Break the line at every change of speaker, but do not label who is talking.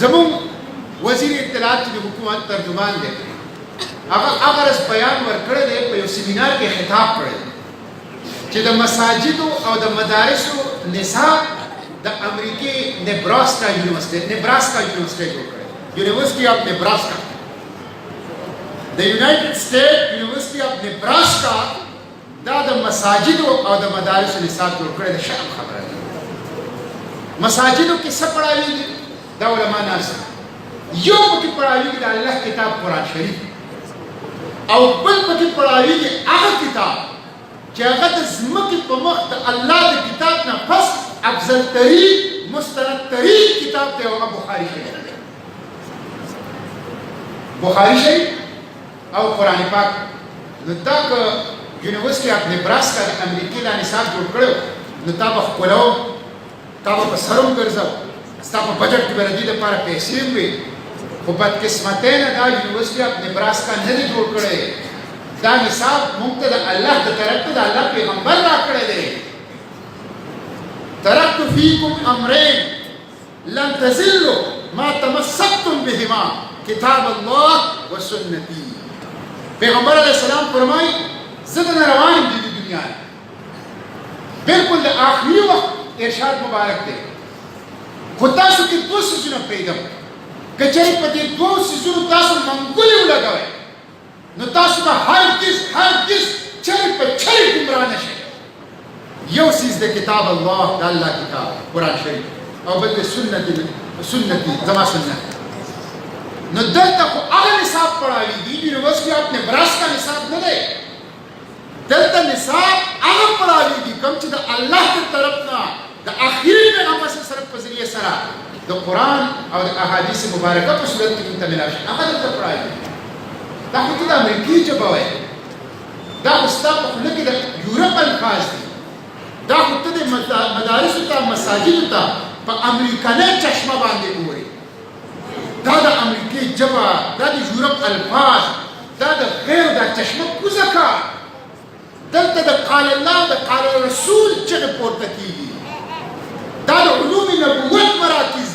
زمون وزیر اطلاعات د حکومت ترجمان دی هغه رس بیان ورکړی دی په یو سیمینار کې خطاب کړی چې د مساجدو او د مدارسو نصاب د امریکې نیبراسکا یونیورسيټي جوړ کړی یونیورسيټي اف نیبراسکا د united state university of Nebraska دا د مساجدو او د مدارسو نصاب جوړ کړی د شرم خبره ده مساجدو کې څه پڑھاویږي دا علما ناس یو پکې پڑھاویږي د الله کتاب قرآن شریف او بل پکې پڑھاویږي هغه کتاب چې هغه د ځمکې په مخ د الله د کتاب نه پس افضل ترین مستند ترین کتاب دی هغه بخاري شریف بخاري شریف او قرآن پاک نو دا که یونیورسيټي اف نیبراسکا د امریکې دا نصاب جوړ کړی نو تا به ښکلو تا به په سر هم ګرځو ستا په بجټ کې به د دې لپاره پیسې هم وي خو بدقسمتۍ نه دا یونیورسيټي اف نیبراسکا نه دی جوړ کړی دا نصاب موږ ته د الله د طرف ته د الله پیغمبر راکړی دی ترکت فیکم امرین لن تضلوا ما تمسکتم بهما کتاب الله و سنتی پیغمبر علیہ السلام فرمائی زدن روان دی دنیا بالکل د آخری وقت ارشاد مبارک دی خو تاسو کې دوه څیزونه پرېږدم که چېرې په دې دوو څیزونو تاسو منګولې ولګوئ نو تاسو به هرگز چرې په چرې ګمراه نه شئ یو څیز د کتاب الله د الله کتاب قرآن شریف او بل د سنتي زما سنت نو دلته خو هغه نصاب پڑھاویږي یونیورسيټي اف نیبراسکا نصاب نه دی دلته نصاب هغه پڑھاویږي کوم چې د الله تر طرف نه د آخري پیغمبر صلی الله علیه وسلم په ذریعه سره د قرآن او د احادیث مبارکه په صورت کې موږ ته ملاوي شي هغه دلته پڑھاویږي دا خو ته د امریکې ژبه وایې دا خو ستا په خوله کې د یورپ الفاظ دي دا خو ته د مدارسو ته مساجدو ته په امریکنۍ چشمه باندې ګورې دا د امریکې ژبه دا د یورپ الفاظ دا د غیر دا چشمه کوزه کا دلته د قال الله د قال رسول چغې پورته کېږي دا د علوم نبوت مراکز